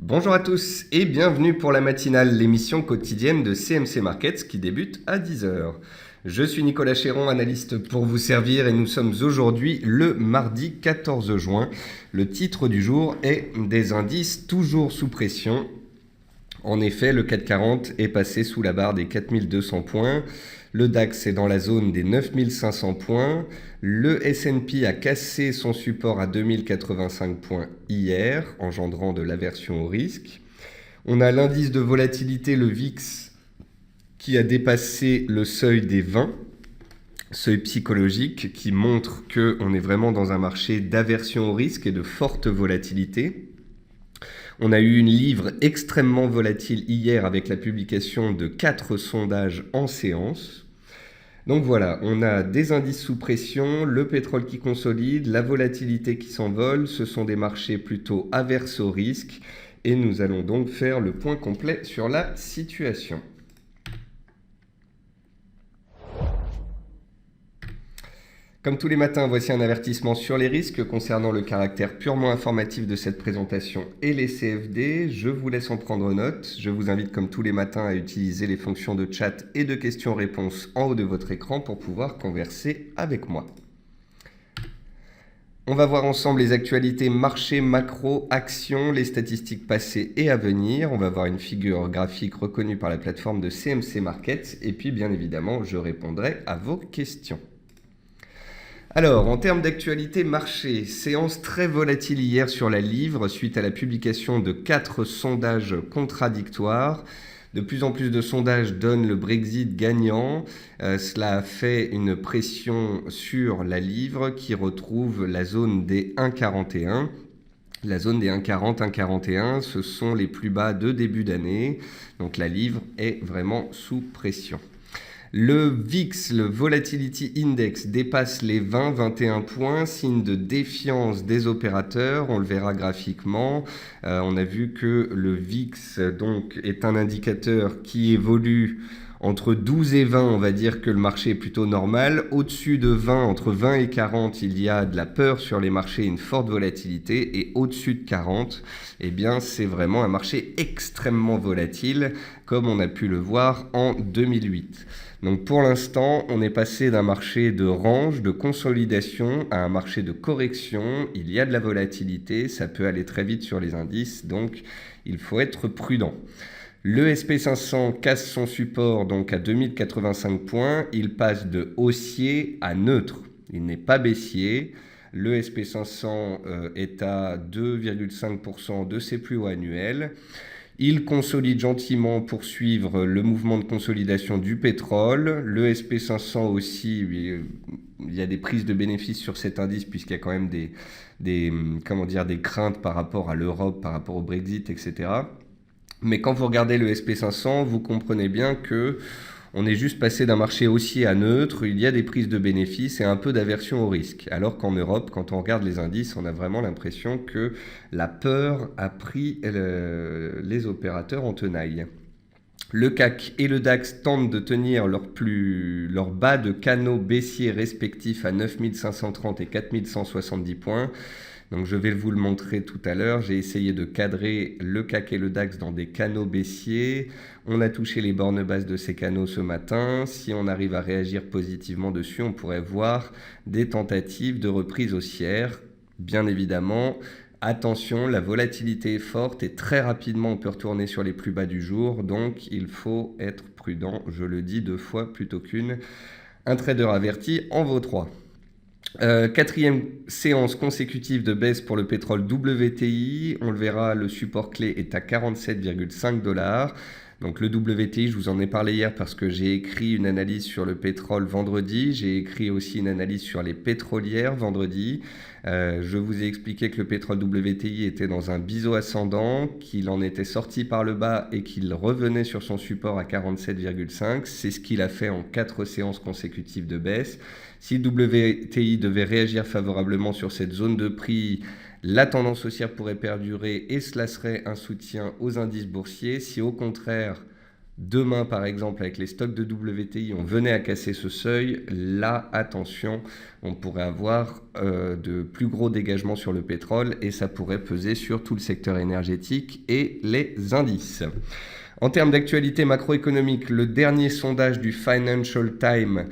Bonjour à tous et bienvenue pour la matinale, l'émission quotidienne de CMC Markets qui débute à 10 heures. Je suis Nicolas Chéron, analyste pour vous servir et nous sommes aujourd'hui le mardi 14 juin. Le titre du jour est des indices toujours sous pression. En effet, le CAC 40 est passé sous la barre des 4200 points. Le DAX est dans la zone des 9500 points. Le S&P a cassé son support à 2085 points hier, engendrant de l'aversion au risque. On a l'indice de volatilité, le VIX, qui a dépassé le seuil des 20, seuil psychologique qui montre qu'on est vraiment dans un marché d'aversion au risque et de forte volatilité. On a eu une livre extrêmement volatile hier avec la publication de 4 sondages en séance. Donc voilà, on a des indices sous pression, le pétrole qui consolide, la volatilité qui s'envole, ce sont des marchés plutôt averses au risque et nous allons donc faire le point complet sur la situation. Comme tous les matins, voici un avertissement sur les risques concernant le caractère purement informatif de cette présentation et les CFD. Je vous laisse en prendre note. Je vous invite comme tous les matins à utiliser les fonctions de chat et de questions-réponses en haut de votre écran pour pouvoir converser avec moi. On va voir ensemble les actualités marché, macro, actions, les statistiques passées et à venir. On va voir une figure graphique reconnue par la plateforme de CMC Markets et puis bien évidemment, je répondrai à vos questions. Alors, en termes d'actualité marché, séance très volatile hier sur la livre suite à la publication de 4 sondages contradictoires. De plus en plus de sondages donnent le Brexit gagnant. Cela a fait une pression sur la livre qui retrouve la zone des 1,41. La zone des 1,40, 1,41, ce sont les plus bas de début d'année. Donc la livre est vraiment sous pression. Le VIX, le Volatility Index, dépasse les 20-21 points, signe de défiance des opérateurs, on le verra graphiquement. On a vu que le VIX donc, est un indicateur qui évolue entre 12 et 20, on va dire que le marché est plutôt normal. Au-dessus de 20, entre 20 et 40, il y a de la peur sur les marchés, une forte volatilité. Et au-dessus de 40, eh bien, c'est vraiment un marché extrêmement volatile, comme on a pu le voir en 2008. Donc pour l'instant, on est passé d'un marché de range, de consolidation, à un marché de correction. Il y a de la volatilité, ça peut aller très vite sur les indices, donc il faut être prudent. Le SP500 casse son support donc à 2085 points. Il passe de haussier à neutre. Il n'est pas baissier. Le SP500 est à 2,5% de ses plus hauts annuels. Il consolide gentiment pour suivre le mouvement de consolidation du pétrole. Le SP500 aussi, il y a des prises de bénéfices sur cet indice puisqu'il y a quand même des craintes par rapport à l'Europe, par rapport au Brexit, etc. Mais quand vous regardez le SP500, vous comprenez bien que on est juste passé d'un marché haussier à neutre, il y a des prises de bénéfices et un peu d'aversion au risque. Alors qu'en Europe, quand on regarde les indices, on a vraiment l'impression que la peur a pris les opérateurs en tenaille. Le CAC et le DAX tentent de tenir leur bas de canaux baissiers respectifs à 9530 et 4170 points. Donc je vais vous le montrer tout à l'heure. J'ai essayé de cadrer le CAC et le DAX dans des canaux baissiers. On a touché les bornes basses de ces canaux ce matin. Si on arrive à réagir positivement dessus, on pourrait voir des tentatives de reprise haussière. Bien évidemment, attention, la volatilité est forte et très rapidement on peut retourner sur les plus bas du jour. Donc il faut être prudent. Je le dis 2 fois plutôt qu'une. Un trader averti en vaut 3. Quatrième séance consécutive de baisse pour le pétrole WTI. On le verra, le support clé est à 47,5 $. Donc le WTI, je vous en ai parlé hier parce que j'ai écrit une analyse sur le pétrole vendredi. J'ai écrit aussi une analyse sur les pétrolières vendredi. Je vous ai expliqué que le pétrole WTI était dans un biseau ascendant, qu'il en était sorti par le bas et qu'il revenait sur son support à 47,5. C'est ce qu'il a fait en 4 séances consécutives de baisse. Si le WTI devait réagir favorablement sur cette zone de prix, la tendance haussière pourrait perdurer et cela serait un soutien aux indices boursiers. Si au contraire, demain, par exemple, avec les stocks de WTI, on venait à casser ce seuil, là, attention, on pourrait avoir de plus gros dégagements sur le pétrole et ça pourrait peser sur tout le secteur énergétique et les indices. En termes d'actualité macroéconomique, le dernier sondage du Financial Times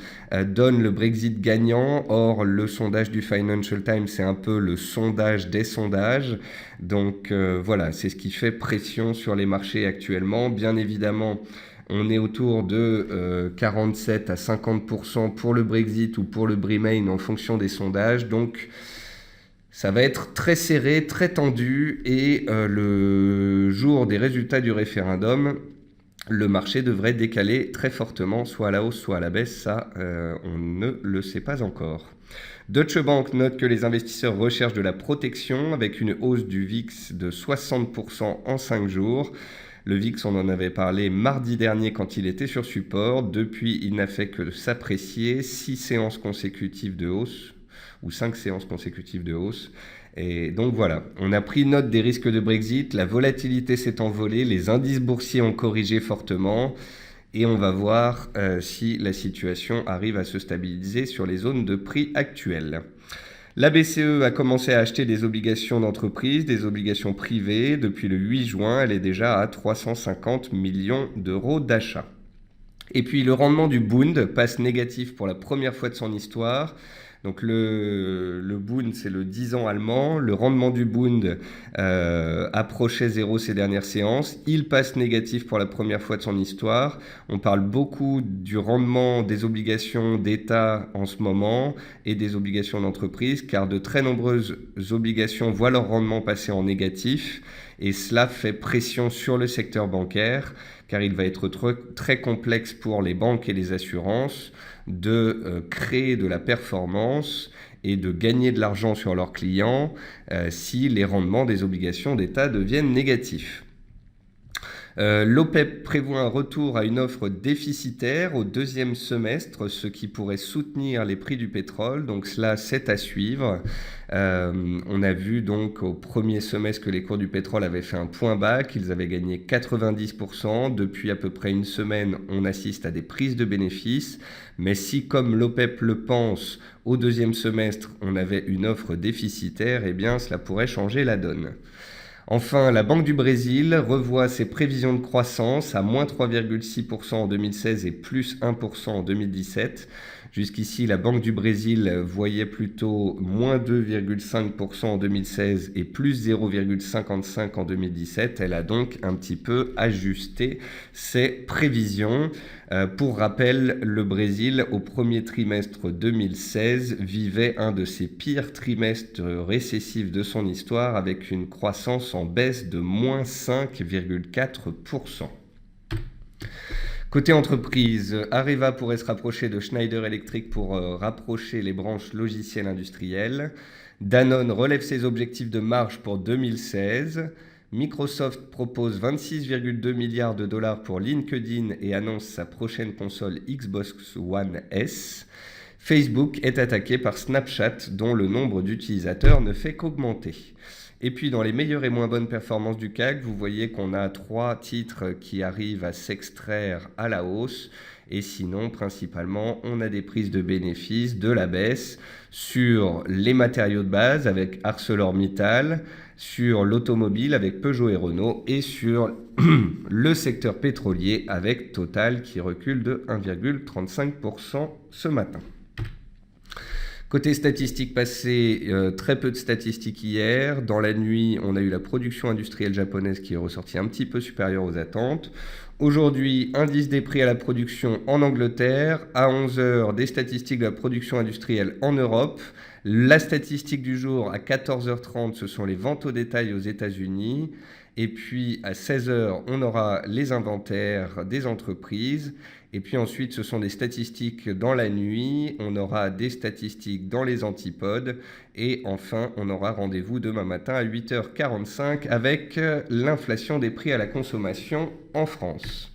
donne le Brexit gagnant. Or, le sondage du Financial Times, c'est un peu le sondage des sondages. Donc voilà, c'est ce qui fait pression sur les marchés actuellement. Bien évidemment, on est autour de 47 à 50% pour le Brexit ou pour le Remain en fonction des sondages. Donc, ça va être très serré, très tendu et le jour des résultats du référendum, le marché devrait décaler très fortement, soit à la hausse, soit à la baisse. Ça, on ne le sait pas encore. Deutsche Bank note que les investisseurs recherchent de la protection avec une hausse du VIX de 60% en 5 jours. Le VIX, on en avait parlé mardi dernier quand il était sur support. Depuis, il n'a fait que s'apprécier. 6 séances consécutives de hausse ou 5 séances consécutives de hausse. Et donc voilà, on a pris note des risques de Brexit, la volatilité s'est envolée, les indices boursiers ont corrigé fortement et on va voir si la situation arrive à se stabiliser sur les zones de prix actuelles. La BCE a commencé à acheter des obligations d'entreprise, des obligations privées. Depuis le 8 juin, elle est déjà à 350 millions d'euros d'achat. Et puis le rendement du Bund passe négatif pour la première fois de son histoire. Donc le Bund, c'est le 10 ans allemand. Le rendement du Bund approchait 0 ces dernières séances. Il passe négatif pour la première fois de son histoire. On parle beaucoup du rendement des obligations d'État en ce moment et des obligations d'entreprise, car de très nombreuses obligations voient leur rendement passer en négatif. Et cela fait pression sur le secteur bancaire, car il va être très complexe pour les banques et les assurances de créer de la performance et de gagner de l'argent sur leurs clients si les rendements des obligations d'État deviennent négatifs. L'OPEP prévoit un retour à une offre déficitaire au deuxième semestre, ce qui pourrait soutenir les prix du pétrole. Donc cela, c'est à suivre. On a vu donc au premier semestre que les cours du pétrole avaient fait un point bas, qu'ils avaient gagné 90%. Depuis à peu près une semaine, on assiste à des prises de bénéfices. Mais si, comme l'OPEP le pense, au deuxième semestre, on avait une offre déficitaire, eh bien cela pourrait changer la donne. Enfin, la Banque du Brésil revoit ses prévisions de croissance à moins 3,6% en 2016 et plus 1% en 2017. Jusqu'ici, la Banque du Brésil voyait plutôt moins 2,5% en 2016 et plus 0,55% en 2017. Elle a donc un petit peu ajusté ses prévisions. Pour rappel, le Brésil, au premier trimestre 2016, vivait un de ses pires trimestres récessifs de son histoire avec une croissance en baisse de moins 5,4%. Côté entreprise, Areva pourrait se rapprocher de Schneider Electric pour rapprocher les branches logicielles industrielles. Danone relève ses objectifs de marge pour 2016. Microsoft propose 26,2 milliards de dollars pour LinkedIn et annonce sa prochaine console Xbox One S. Facebook est attaqué par Snapchat, dont le nombre d'utilisateurs ne fait qu'augmenter. Et puis dans les meilleures et moins bonnes performances du CAC, vous voyez qu'on a 3 titres qui arrivent à s'extraire à la hausse. Et sinon, principalement, on a des prises de bénéfices, de la baisse sur les matériaux de base avec ArcelorMittal, sur l'automobile avec Peugeot et Renault et sur le secteur pétrolier avec Total qui recule de 1,35% ce matin. Côté statistiques passées, très peu de statistiques hier. Dans la nuit, on a eu la production industrielle japonaise qui est ressortie un petit peu supérieure aux attentes. Aujourd'hui, indice des prix à la production en Angleterre. À 11h, des statistiques de la production industrielle en Europe. La statistique du jour à 14h30, ce sont les ventes au détail aux États-Unis. Et puis à 16h, on aura les inventaires des entreprises. Et puis ensuite, ce sont des statistiques dans la nuit. On aura des statistiques dans les antipodes. Et enfin, on aura rendez-vous demain matin à 8h45 avec l'inflation des prix à la consommation en France.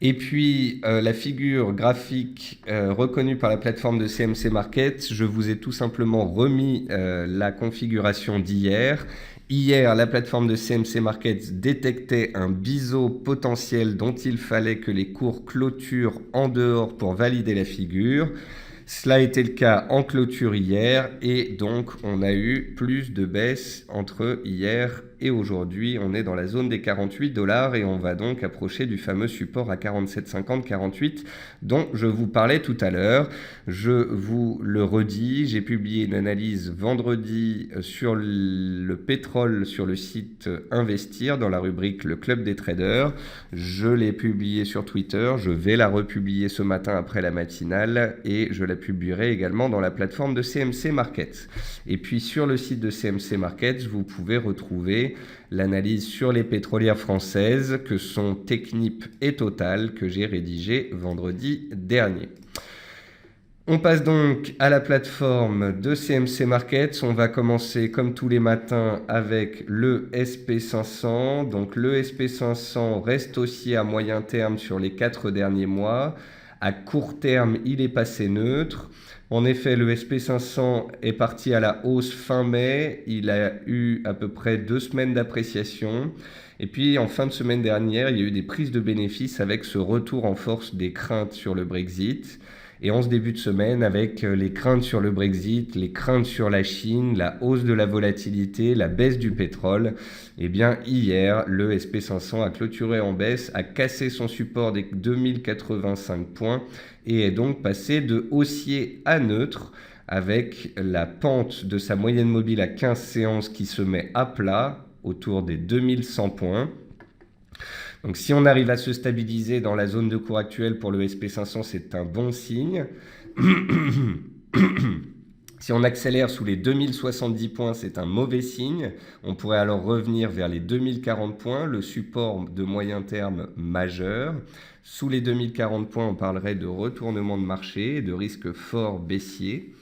Et puis, la figure graphique reconnue par la plateforme de CMC Markets, je vous ai tout simplement remis la configuration d'hier. Hier, la plateforme de CMC Markets détectait un biseau potentiel dont il fallait que les cours clôturent en dehors pour valider la figure. Cela a été le cas en clôture hier et donc on a eu plus de baisse entre hier et aujourd'hui. On est dans la zone des 48 $ et on va donc approcher du fameux support à 47,50, 48 dont je vous parlais tout à l'heure. Je vous le redis, j'ai publié une analyse vendredi sur le pétrole sur le site Investir dans la rubrique Le Club des Traders. Je l'ai publié sur Twitter, je vais la republier ce matin après la matinale et je la publierai également dans la plateforme de CMC Markets. Et puis sur le site de CMC Markets, vous pouvez retrouver l'analyse sur les pétrolières françaises que sont Technip et Total que j'ai rédigé vendredi dernier. On passe donc à la plateforme de CMC Markets. On va commencer comme tous les matins avec le SP500. Donc le SP500 reste haussier à moyen terme sur les 4 derniers mois. À court terme, il est passé neutre. En effet, le SP500 est parti à la hausse fin mai. Il a eu à peu près 2 semaines d'appréciation. Et puis, en fin de semaine dernière, il y a eu des prises de bénéfices avec ce retour en force des craintes sur le Brexit. Et en ce début de semaine, avec les craintes sur le Brexit, les craintes sur la Chine, la hausse de la volatilité, la baisse du pétrole, eh bien hier, le SP500 a clôturé en baisse, a cassé son support des 2085 points et est donc passé de haussier à neutre avec la pente de sa moyenne mobile à 15 séances qui se met à plat autour des 2100 points. Donc si on arrive à se stabiliser dans la zone de cours actuelle pour le SP500, c'est un bon signe. Si on accélère sous les 2070 points, c'est un mauvais signe. On pourrait alors revenir vers les 2040 points, le support de moyen terme majeur. Sous les 2040 points, on parlerait de retournement de marché et de risque fort baissier.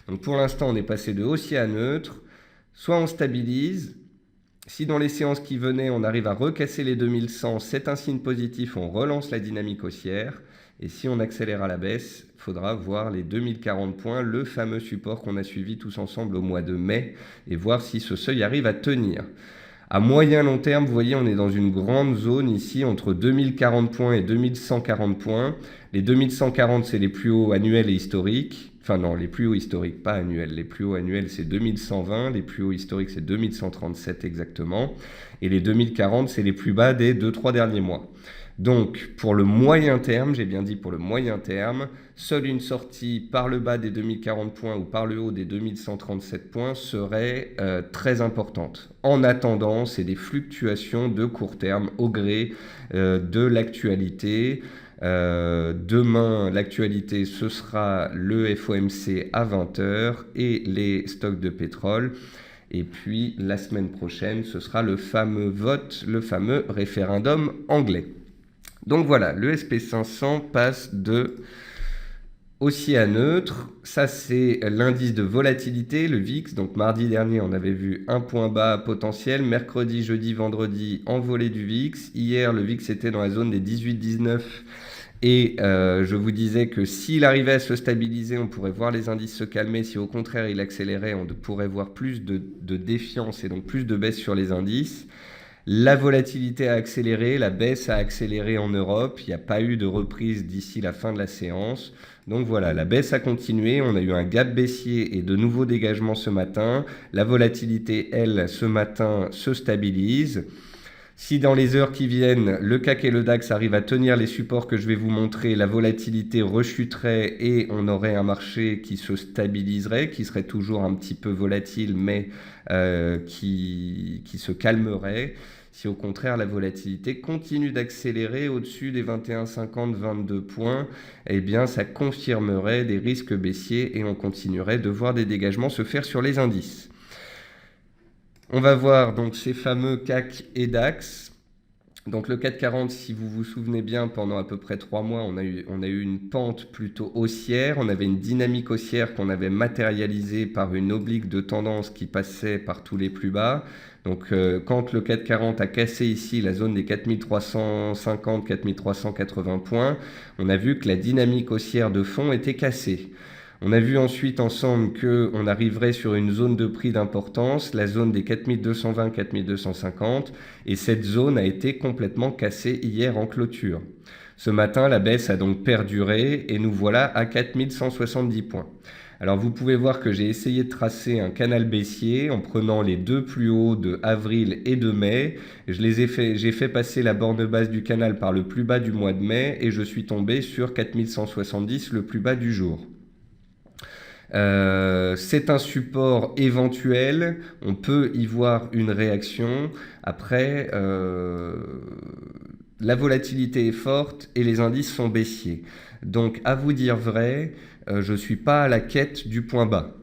Donc pour l'instant, on est passé de haussier à neutre. Soit on stabilise. Si dans les séances qui venaient, on arrive à recasser les 2100, c'est un signe positif, on relance la dynamique haussière. Et si on accélère à la baisse, il faudra voir les 2040 points, le fameux support qu'on a suivi tous ensemble au mois de mai, et voir si ce seuil arrive à tenir. À moyen long terme, vous voyez, on est dans une grande zone ici entre 2040 points et 2140 points. Les 2140, c'est les plus hauts annuels et historiques. Enfin non, les plus hauts historiques, pas annuels. Les plus hauts annuels, c'est 2120. Les plus hauts historiques, c'est 2137 exactement. Et les 2040, c'est les plus bas des 2-3 derniers mois. Donc, pour le moyen terme, j'ai bien dit pour le moyen terme, seule une sortie par le bas des 2040 points ou par le haut des 2137 points serait très importante. En attendant, c'est des fluctuations de court terme au gré de l'actualité. Demain, l'actualité, ce sera le FOMC à 20h et les stocks de pétrole. Et puis, la semaine prochaine, ce sera le fameux vote, le fameux référendum anglais. Donc voilà, le SP500 passe de haussier à neutre. Ça, c'est l'indice de volatilité, le VIX. Donc mardi dernier, on avait vu un point bas potentiel. Mercredi, jeudi, vendredi, envolée du VIX. Hier, le VIX était dans la zone des 18-19. Et je vous disais que s'il arrivait à se stabiliser, on pourrait voir les indices se calmer. Si au contraire, il accélérait, on pourrait voir plus de défiance et donc plus de baisse sur les indices. La volatilité a accéléré, la baisse a accéléré en Europe. Il n'y a pas eu de reprise d'ici la fin de la séance. Donc voilà, la baisse a continué. On a eu un gap baissier et de nouveaux dégagements ce matin. La volatilité, elle, ce matin, se stabilise. Si dans les heures qui viennent, le CAC et le DAX arrivent à tenir les supports que je vais vous montrer, la volatilité rechuterait et on aurait un marché qui se stabiliserait, qui serait toujours un petit peu volatile, mais qui se calmerait. Si au contraire la volatilité continue d'accélérer au-dessus des 21,50, 22 points, eh bien ça confirmerait des risques baissiers et on continuerait de voir des dégagements se faire sur les indices. On va voir donc ces fameux CAC et DAX. Donc le CAC 40, si vous vous souvenez bien, pendant à peu près 3 mois, on a eu une pente plutôt haussière. On avait une dynamique haussière qu'on avait matérialisée par une oblique de tendance qui passait par tous les plus bas. Donc quand le CAC 40 a cassé ici la zone des 4350-4380 points, on a vu que la dynamique haussière de fond était cassée. On a vu ensuite ensemble qu'on arriverait sur une zone de prix d'importance, la zone des 4220-4250, et cette zone a été complètement cassée hier en clôture. Ce matin, la baisse a donc perduré et nous voilà à 4170 points. Alors vous pouvez voir que j'ai essayé de tracer un canal baissier en prenant les deux plus hauts de avril et de mai. J'ai fait passer la borne basse du canal par le plus bas du mois de mai et je suis tombé sur 4170, le plus bas du jour. C'est un support éventuel, on peut y voir une réaction. Après, la volatilité est forte et les indices sont baissiers. Donc, à vous dire vrai, je ne suis pas à la quête du point bas.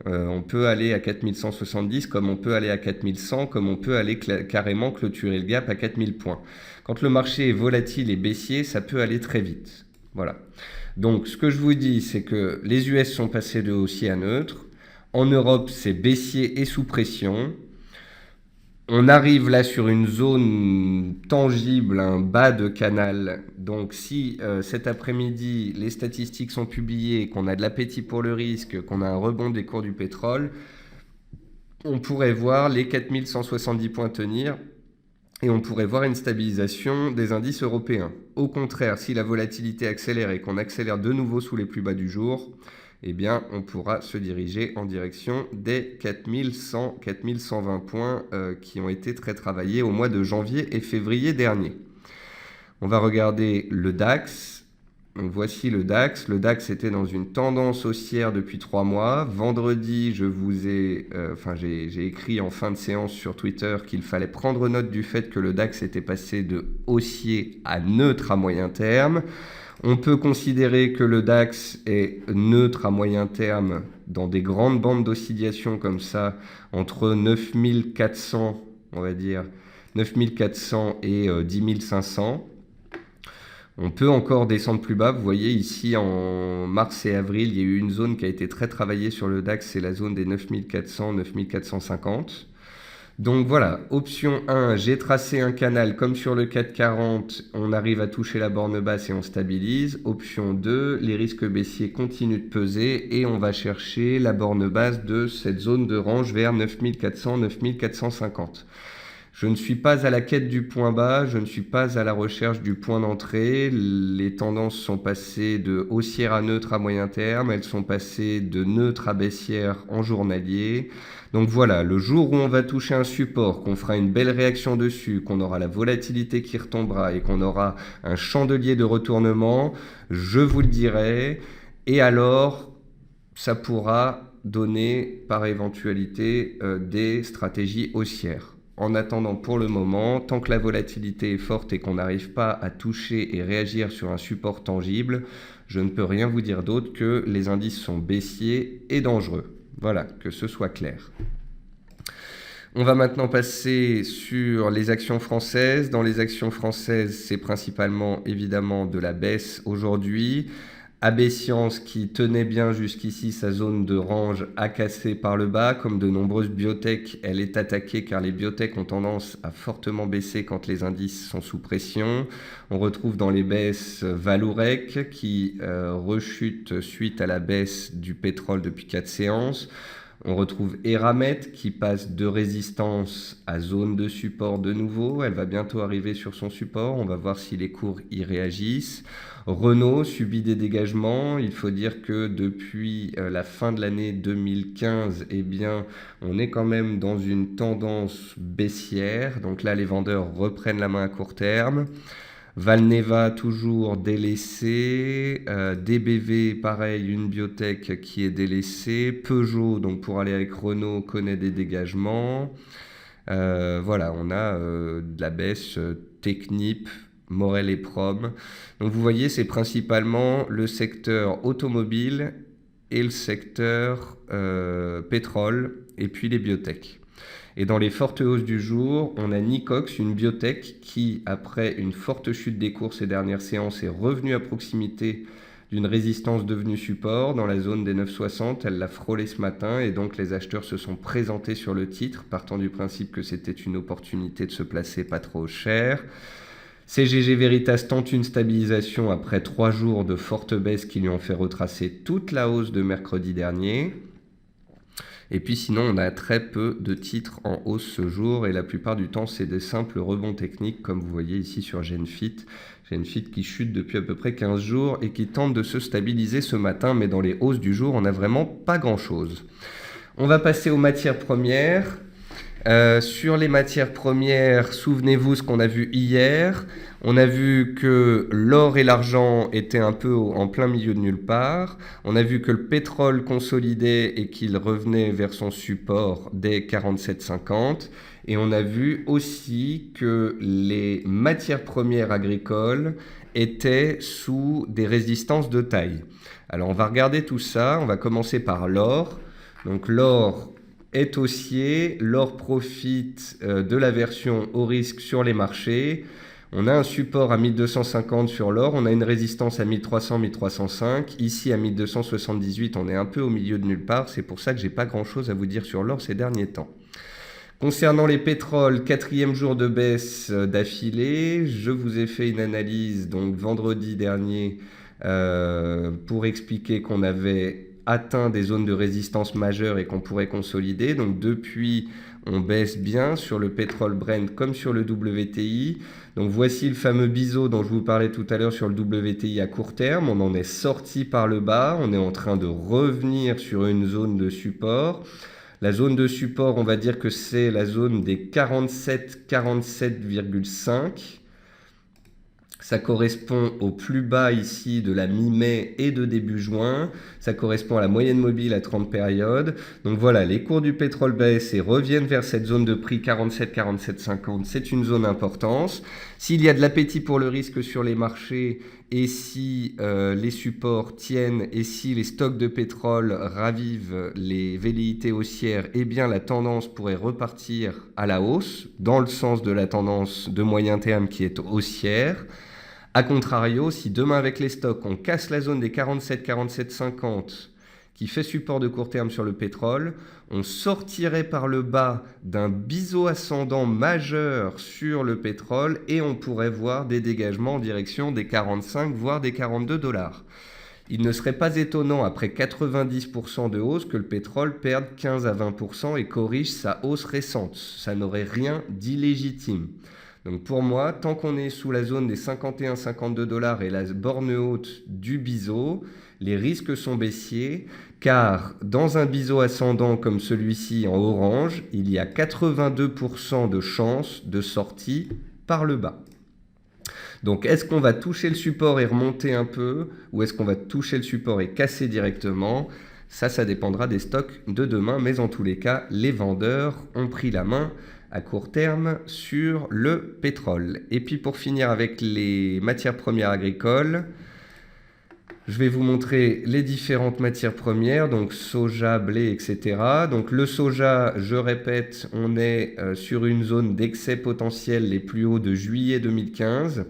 On peut aller à 4170 comme on peut aller à 4100, comme on peut aller carrément clôturer le gap à 4000 points. Quand le marché est volatile et baissier, ça peut aller très vite. Voilà. Donc, ce que je vous dis, c'est que les US sont passés de haussier à neutre. En Europe, c'est baissier et sous pression. On arrive là sur une zone tangible, un bas de canal. Donc si cet après-midi, les statistiques sont publiées, qu'on a de l'appétit pour le risque, qu'on a un rebond des cours du pétrole, on pourrait voir les 4170 points tenir et on pourrait voir une stabilisation des indices européens. Au contraire, si la volatilité accélère et qu'on accélère de nouveau sous les plus bas du jour, eh bien, on pourra se diriger en direction des 4100, 4120 points qui ont été très travaillés au mois de janvier et février dernier. On va regarder le DAX. Donc voici le DAX. Le DAX était dans une tendance haussière depuis 3 mois. Vendredi, j'ai écrit en fin de séance sur Twitter qu'il fallait prendre note du fait que le DAX était passé de haussier à neutre à moyen terme. On peut considérer que le DAX est neutre à moyen terme dans des grandes bandes d'oscillation comme ça, entre 9400, on va dire, 9400 et 10500. On peut encore descendre plus bas. Vous voyez ici en mars et avril, il y a eu une zone qui a été très travaillée sur le DAX, c'est la zone des 9400, 9450. Donc voilà, option 1, j'ai tracé un canal comme sur le 440, on arrive à toucher la borne basse et on stabilise. Option 2, les risques baissiers continuent de peser et on va chercher la borne basse de cette zone de range vers 9400, 9450. Je ne suis pas à la quête du point bas, je ne suis pas à la recherche du point d'entrée. Les tendances sont passées de haussière à neutre à moyen terme, elles sont passées de neutre à baissière en journalier. Donc voilà, le jour où on va toucher un support, qu'on fera une belle réaction dessus, qu'on aura la volatilité qui retombera et qu'on aura un chandelier de retournement, je vous le dirai. Et alors, ça pourra donner par éventualité des stratégies haussières. En attendant, pour le moment, tant que la volatilité est forte et qu'on n'arrive pas à toucher et réagir sur un support tangible, je ne peux rien vous dire d'autre que les indices sont baissiers et dangereux. Voilà, que ce soit clair. On va maintenant passer sur les actions françaises. Dans les actions françaises, c'est principalement évidemment de la baisse aujourd'hui. AB Science, qui tenait bien jusqu'ici sa zone de range, a cassé par le bas. Comme de nombreuses biotech, elle est attaquée car les biotech ont tendance à fortement baisser quand les indices sont sous pression. On retrouve dans les baisses Vallourec qui rechute suite à la baisse du pétrole depuis 4 séances. On retrouve Eramet qui passe de résistance à zone de support de nouveau. Elle va bientôt arriver sur son support. On va voir si les cours y réagissent. Renault subit des dégagements. Il faut dire que depuis la fin de l'année 2015, eh bien, on est quand même dans une tendance baissière. Donc là, les vendeurs reprennent la main à court terme. Valneva toujours délaissé, DBV pareil, une biotech qui est délaissée, Peugeot donc pour aller avec Renault connaît des dégagements, voilà on a de la baisse Technip, Morel et Prom. Donc vous voyez c'est principalement le secteur automobile et le secteur pétrole et puis les biotech. Et dans les fortes hausses du jour, on a Nicox, une biotech qui, après une forte chute des cours ces dernières séances, est revenue à proximité d'une résistance devenue support dans la zone des 9,60. Elle l'a frôlé ce matin et donc les acheteurs se sont présentés sur le titre, partant du principe que c'était une opportunité de se placer pas trop cher. CGG Veritas tente une stabilisation après 3 jours de forte baisse qui lui ont fait retracer toute la hausse de mercredi dernier. Et puis sinon, on a très peu de titres en hausse ce jour et la plupart du temps, c'est des simples rebonds techniques comme vous voyez ici sur Genfit. Genfit qui chute depuis à peu près 15 jours et qui tente de se stabiliser ce matin, mais dans les hausses du jour, on n'a vraiment pas grand-chose. On va passer aux matières premières. Sur les matières premières, souvenez-vous ce qu'on a vu hier. On a vu que l'or et l'argent étaient un peu en plein milieu de nulle part. On a vu que le pétrole consolidait et qu'il revenait vers son support des 47,50. Et on a vu aussi que les matières premières agricoles étaient sous des résistances de taille. Alors on va regarder tout ça. On va commencer par l'or. Donc l'or est haussier, l'or profite de l'aversion au risque sur les marchés. On a un support à 1250 sur l'or, on a une résistance à 1300, 1305. Ici à 1278, on est un peu au milieu de nulle part. C'est pour ça que j'ai pas grand chose à vous dire sur l'or ces derniers temps. Concernant les pétroles, 4e jour de baisse d'affilée. Je vous ai fait une analyse donc vendredi dernier pour expliquer qu'on avait atteint des zones de résistance majeures et qu'on pourrait consolider. Donc depuis, on baisse bien sur le pétrole Brent comme sur le WTI. Donc voici le fameux biseau dont je vous parlais tout à l'heure sur le WTI à court terme. On en est sorti par le bas. On est en train de revenir sur une zone de support. La zone de support, on va dire que c'est la zone des 47, 47,5. Ça correspond au plus bas ici de la mi-mai et de début juin. Ça correspond à la moyenne mobile à 30 périodes. Donc voilà, les cours du pétrole baissent et reviennent vers cette zone de prix 47, 47,50. C'est une zone importante. S'il y a de l'appétit pour le risque sur les marchés et si les supports tiennent et si les stocks de pétrole ravivent les velléités haussières, eh bien la tendance pourrait repartir à la hausse dans le sens de la tendance de moyen terme qui est haussière. A contrario, si demain avec les stocks, on casse la zone des 47, 47,50 qui fait support de court terme sur le pétrole, on sortirait par le bas d'un biseau ascendant majeur sur le pétrole et on pourrait voir des dégagements en direction des 45 voire des 42 dollars. Il ne serait pas étonnant après 90% de hausse que le pétrole perde 15 à 20% et corrige sa hausse récente. Ça n'aurait rien d'illégitime. Donc pour moi, tant qu'on est sous la zone des 51-52 dollars et la borne haute du biseau, les risques sont baissiers car dans un biseau ascendant comme celui-ci en orange, il y a 82% de chances de sortie par le bas. Donc est-ce qu'on va toucher le support et remonter un peu ou est-ce qu'on va toucher le support et casser directement ? Ça dépendra des stocks de demain, mais en tous les cas, les vendeurs ont pris la main à court terme sur le pétrole. Et puis pour finir avec les matières premières agricoles, je vais vous montrer les différentes matières premières, donc soja, blé, etc. Donc le soja, je répète, on est sur une zone d'excès potentiel les plus hauts de juillet 2015.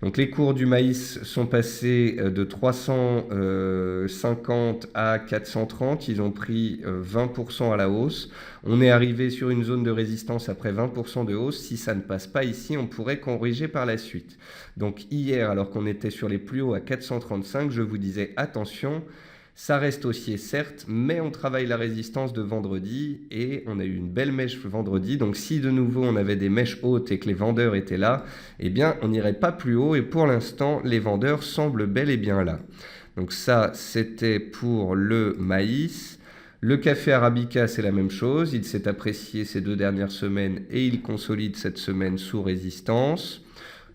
Donc les cours du maïs sont passés de 350 à 430, ils ont pris 20% à la hausse. On est arrivé sur une zone de résistance après 20% de hausse. Si ça ne passe pas ici, on pourrait corriger par la suite. Donc hier, alors qu'on était sur les plus hauts à 435, je vous disais attention, ça reste haussier certes, mais on travaille la résistance de vendredi et on a eu une belle mèche vendredi. Donc si de nouveau on avait des mèches hautes et que les vendeurs étaient là, eh bien on n'irait pas plus haut et pour l'instant les vendeurs semblent bel et bien là. Donc ça c'était pour le maïs. Le café arabica c'est la même chose, il s'est apprécié ces 2 dernières semaines et il consolide cette semaine sous résistance.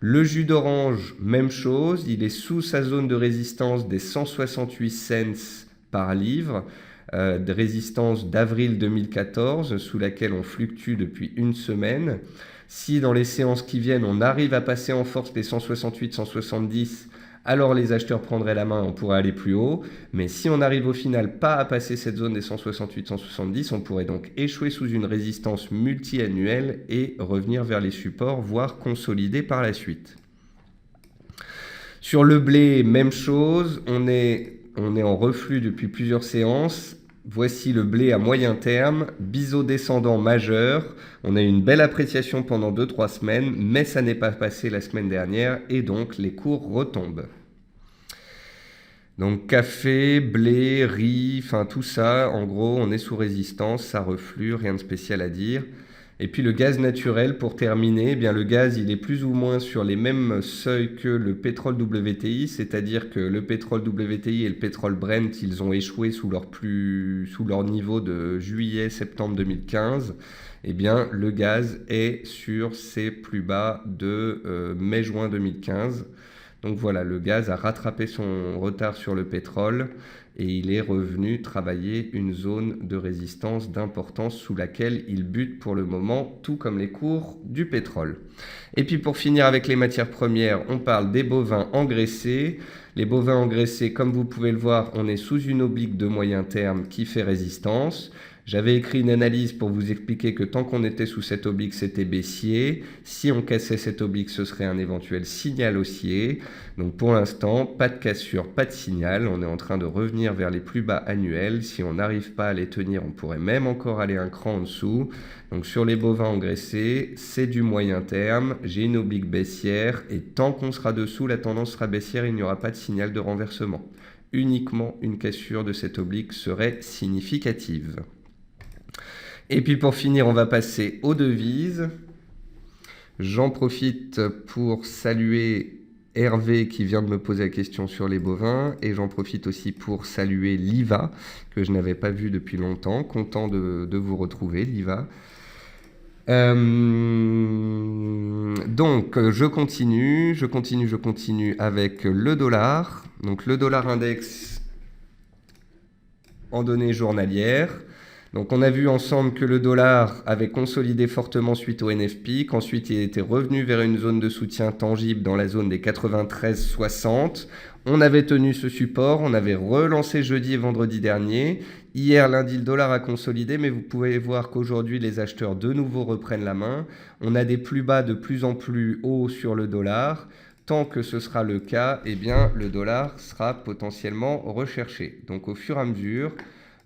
Le jus d'orange, même chose, il est sous sa zone de résistance des 168 cents par livre, de résistance d'avril 2014, sous laquelle on fluctue depuis une semaine. Si dans les séances qui viennent, on arrive à passer en force les 168, 170, alors les acheteurs prendraient la main, on pourrait aller plus haut. Mais si on arrive au final pas à passer cette zone des 168-170, on pourrait donc échouer sous une résistance multi-annuelle et revenir vers les supports, voire consolider par la suite. Sur le blé, même chose, on est en reflux depuis plusieurs séances. Voici le blé à moyen terme, biseau descendant majeur. On a eu une belle appréciation pendant 2-3 semaines, mais ça n'est pas passé la semaine dernière et donc les cours retombent. Donc café, blé, riz, enfin tout ça, en gros, on est sous résistance, ça reflue, rien de spécial à dire. Et puis le gaz naturel, pour terminer, eh bien le gaz, il est plus ou moins sur les mêmes seuils que le pétrole WTI, c'est-à-dire que le pétrole WTI et le pétrole Brent, ils ont échoué sous leur niveau de juillet-septembre 2015. Eh bien, le gaz est sur ses plus bas de mai-juin 2015. Donc voilà, le gaz a rattrapé son retard sur le pétrole et il est revenu travailler une zone de résistance d'importance sous laquelle il bute pour le moment, tout comme les cours du pétrole. Et puis pour finir avec les matières premières, on parle des bovins engraissés. Les bovins engraissés, comme vous pouvez le voir, on est sous une oblique de moyen terme qui fait résistance. J'avais écrit une analyse pour vous expliquer que tant qu'on était sous cette oblique, c'était baissier. Si on cassait cette oblique, ce serait un éventuel signal haussier. Donc pour l'instant, pas de cassure, pas de signal. On est en train de revenir vers les plus bas annuels. Si on n'arrive pas à les tenir, on pourrait même encore aller un cran en dessous. Donc sur les bovins engraissés, c'est du moyen terme. J'ai une oblique baissière et tant qu'on sera dessous, la tendance sera baissière, il n'y aura pas de signal de renversement. Uniquement une cassure de cette oblique serait significative. Et puis pour finir, on va passer aux devises. J'en profite pour saluer Hervé qui vient de me poser la question sur les bovins et j'en profite aussi pour saluer Liva que je n'avais pas vu depuis longtemps. Content de vous retrouver, Liva. Donc je continue avec le dollar. Donc le dollar index en données journalières. Donc on a vu ensemble que le dollar avait consolidé fortement suite au NFP, qu'ensuite il était revenu vers une zone de soutien tangible dans la zone des 93,60. On avait tenu ce support, on avait relancé jeudi et vendredi dernier. Hier, lundi, le dollar a consolidé, mais vous pouvez voir qu'aujourd'hui, les acheteurs de nouveau reprennent la main. On a des plus bas de plus en plus hauts sur le dollar. Tant que ce sera le cas, eh bien, le dollar sera potentiellement recherché. Donc au fur et à mesure,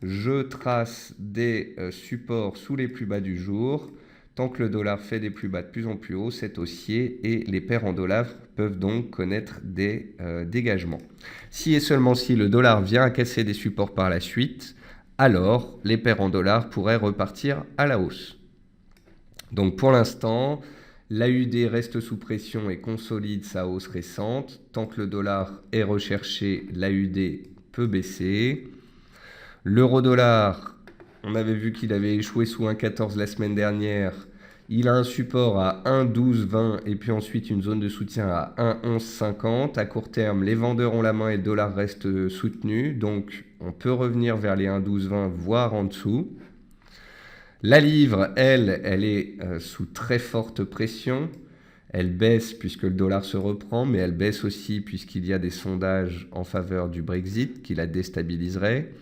je trace des supports sous les plus bas du jour. Tant que le dollar fait des plus bas de plus en plus haut, c'est haussier et les paires en dollars peuvent donc connaître des dégagements. Si et seulement si le dollar vient à casser des supports par la suite, alors les paires en dollars pourraient repartir à la hausse. Donc pour l'instant, l'AUD reste sous pression et consolide sa hausse récente. Tant que le dollar est recherché, l'AUD peut baisser. L'euro-dollar, on avait vu qu'il avait échoué sous 1,14 la semaine dernière. Il a un support à 1,1220 et puis ensuite une zone de soutien à 1,1150. À court terme, les vendeurs ont la main et le dollar reste soutenu. Donc, on peut revenir vers les 1,1220, voire en dessous. La livre, elle est sous très forte pression. Elle baisse puisque le dollar se reprend, mais elle baisse aussi puisqu'il y a des sondages en faveur du Brexit qui la déstabiliseraient.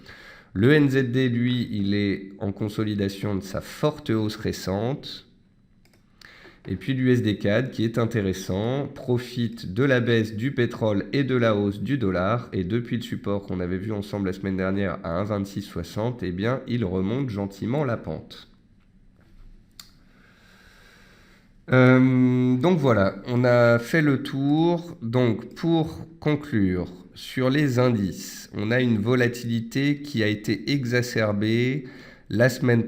Le NZD, lui, il est en consolidation de sa forte hausse récente. Et puis l'USD CAD, qui est intéressant, profite de la baisse du pétrole et de la hausse du dollar. Et depuis le support qu'on avait vu ensemble la semaine dernière à 1,2660, eh bien, il remonte gentiment la pente. Donc voilà, on a fait le tour. Donc pour conclure, sur les indices, on a une volatilité qui a été exacerbée la semaine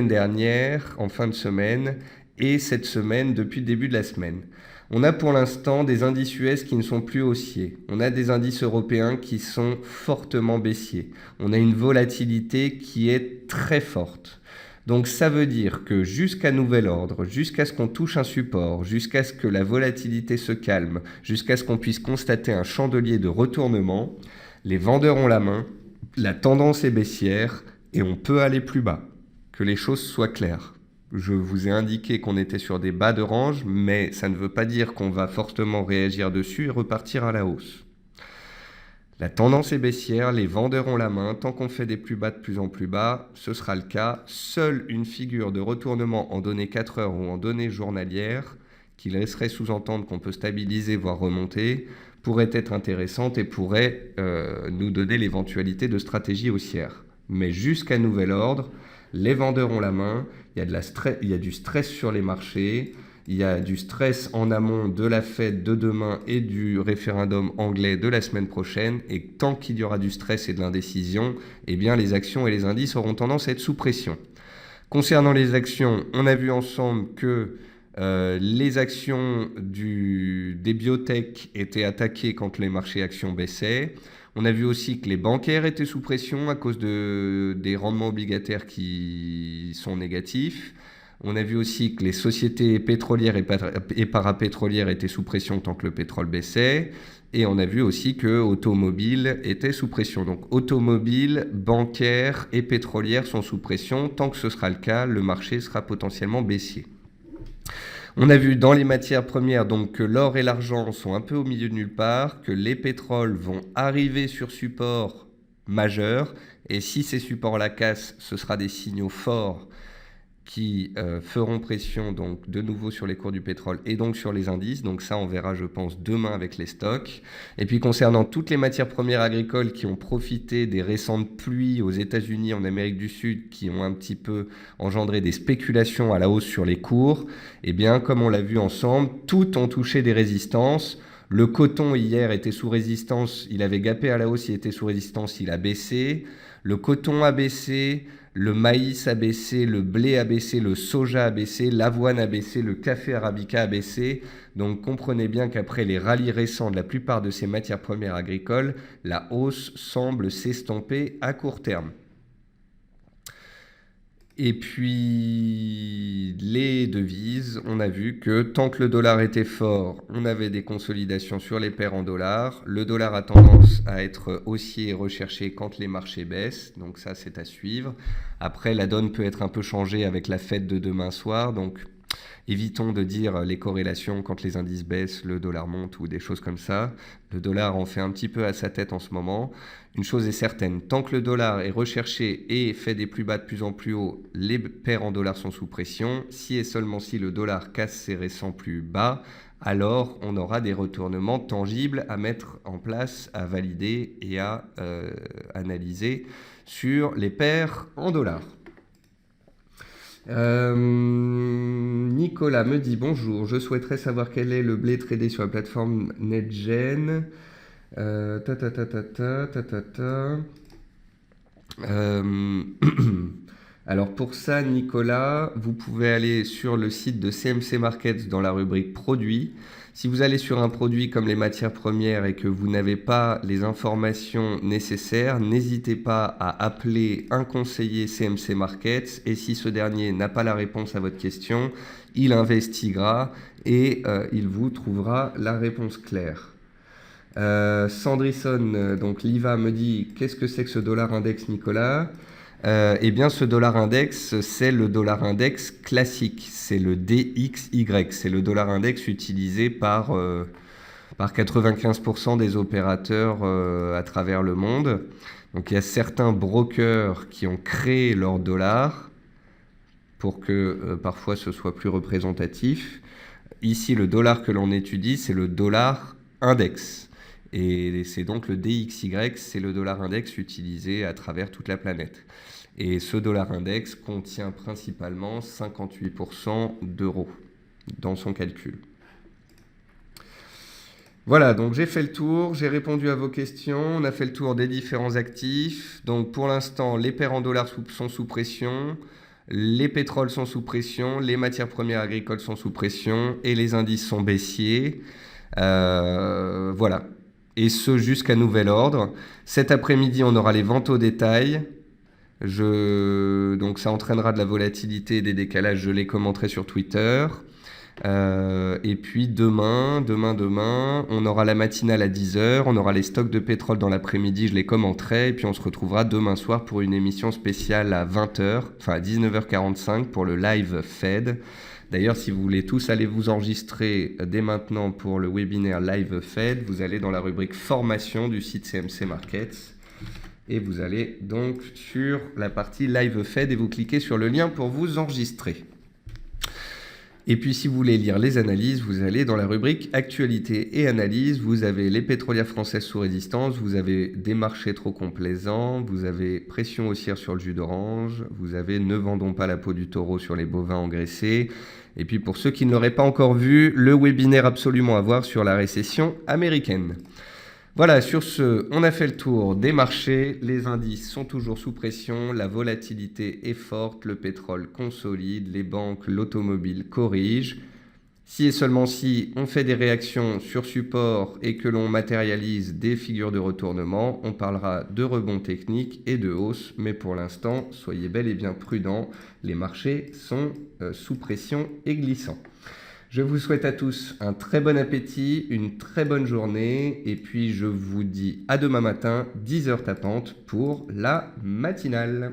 dernière, en fin de semaine, et cette semaine depuis le début de la semaine. On a pour l'instant des indices US qui ne sont plus haussiers. On a des indices européens qui sont fortement baissiers. On a une volatilité qui est très forte. Donc ça veut dire que jusqu'à nouvel ordre, jusqu'à ce qu'on touche un support, jusqu'à ce que la volatilité se calme, jusqu'à ce qu'on puisse constater un chandelier de retournement, les vendeurs ont la main, la tendance est baissière et on peut aller plus bas. Que les choses soient claires. Je vous ai indiqué qu'on était sur des bas de range, mais ça ne veut pas dire qu'on va fortement réagir dessus et repartir à la hausse. La tendance est baissière, les vendeurs ont la main. Tant qu'on fait des plus bas de plus en plus bas, ce sera le cas. Seule une figure de retournement en données 4 heures ou en données journalières, qui laisserait sous-entendre qu'on peut stabiliser, voire remonter, pourrait être intéressante et pourrait nous donner l'éventualité de stratégie haussière. Mais jusqu'à nouvel ordre, les vendeurs ont la main, il y a du stress sur les marchés, il y a du stress en amont de la Fed de demain et du référendum anglais de la semaine prochaine. Et tant qu'il y aura du stress et de l'indécision, eh bien les actions et les indices auront tendance à être sous pression. Concernant les actions, on a vu ensemble que les actions des biotech étaient attaquées quand les marchés actions baissaient. On a vu aussi que les bancaires étaient sous pression à cause des rendements obligataires qui sont négatifs. On a vu aussi que les sociétés pétrolières et parapétrolières étaient sous pression tant que le pétrole baissait. Et on a vu aussi que automobile était sous pression. Donc automobile, bancaire et pétrolière sont sous pression. Tant que ce sera le cas, le marché sera potentiellement baissier. On a vu dans les matières premières donc, que l'or et l'argent sont un peu au milieu de nulle part, que les pétroles vont arriver sur support majeur, et si ces supports-là cassent, ce sera des signaux forts qui feront pression donc de nouveau sur les cours du pétrole et donc sur les indices. Donc ça, on verra, je pense, demain avec les stocks. Et puis concernant toutes les matières premières agricoles qui ont profité des récentes pluies aux États-Unis, en Amérique du Sud, qui ont un petit peu engendré des spéculations à la hausse sur les cours, eh bien, comme on l'a vu ensemble, toutes ont touché des résistances. Le coton hier était sous résistance, il avait gapé à la hausse, il était sous résistance, il a baissé. Le coton a baissé, le maïs a baissé, le blé a baissé, le soja a baissé, l'avoine a baissé, le café arabica a baissé. Donc comprenez bien qu'après les rallyes récents de la plupart de ces matières premières agricoles, la hausse semble s'estomper à court terme. Et puis les devises, on a vu que tant que le dollar était fort, on avait des consolidations sur les paires en dollars. Le dollar a tendance à être haussier et recherché quand les marchés baissent, donc ça c'est à suivre. Après, la donne peut être un peu changée avec la fête de demain soir, donc évitons de dire les corrélations quand les indices baissent, le dollar monte ou des choses comme ça. Le dollar en fait un petit peu à sa tête en ce moment. Une chose est certaine, tant que le dollar est recherché et fait des plus bas de plus en plus haut, les paires en dollars sont sous pression. Si et seulement si le dollar casse ses récents plus bas, alors on aura des retournements tangibles à mettre en place, à valider et à analyser sur les paires en dollars. Nicolas me dit bonjour, je souhaiterais savoir quel est le blé tradé sur la plateforme NetGen. Alors pour ça, Nicolas, vous pouvez aller sur le site de CMC Markets dans la rubrique produits. Si vous allez sur un produit comme les matières premières et que vous n'avez pas les informations nécessaires, n'hésitez pas à appeler un conseiller CMC Markets et si ce dernier n'a pas la réponse à votre question, il investiguera et il vous trouvera la réponse claire. Sandrison, donc l'IVA me dit qu'est-ce que c'est que ce dollar index, Nicolas? Eh bien, ce dollar index, c'est le dollar index classique, c'est le DXY, c'est le dollar index utilisé par 95% des opérateurs à travers le monde. Donc, il y a certains brokers qui ont créé leur dollar pour que parfois ce soit plus représentatif. Ici, le dollar que l'on étudie, c'est le dollar index. Et c'est donc le DXY, c'est le dollar index utilisé à travers toute la planète. Et ce dollar index contient principalement 58% d'euros dans son calcul. Voilà, donc j'ai fait le tour, j'ai répondu à vos questions, on a fait le tour des différents actifs. Donc pour l'instant, les paires en dollars sont sous pression, les pétroles sont sous pression, les matières premières agricoles sont sous pression et les indices sont baissiers. Voilà. Et ce jusqu'à nouvel ordre. Cet après-midi, on aura les ventes au détail. Donc ça entraînera de la volatilité et des décalages, je les commenterai sur Twitter. Et puis demain, on aura la matinale à 10h, on aura les stocks de pétrole dans l'après-midi, je les commenterai. Et puis on se retrouvera demain soir pour une émission spéciale à 20h, enfin à 19h45 pour le live Fed. D'ailleurs, si vous voulez tous aller vous enregistrer dès maintenant pour le webinaire Live Fed, vous allez dans la rubrique formation du site CMC Markets et vous allez donc sur la partie Live Fed et vous cliquez sur le lien pour vous enregistrer. Et puis si vous voulez lire les analyses, vous allez dans la rubrique Actualité et analyse, vous avez les pétrolières françaises sous résistance, vous avez des marchés trop complaisants, vous avez pression haussière sur le jus d'orange, vous avez ne vendons pas la peau du taureau sur les bovins engraissés, et puis pour ceux qui ne l'auraient pas encore vu, le webinaire absolument à voir sur la récession américaine. Voilà, sur ce, on a fait le tour des marchés, les indices sont toujours sous pression, la volatilité est forte, le pétrole consolide, les banques, l'automobile corrigent. Si et seulement si on fait des réactions sur support et que l'on matérialise des figures de retournement, on parlera de rebond technique et de hausse, mais pour l'instant, soyez bel et bien prudents, les marchés sont sous pression et glissants. Je vous souhaite à tous un très bon appétit, une très bonne journée, et puis je vous dis à demain matin, 10h tapante pour la matinale.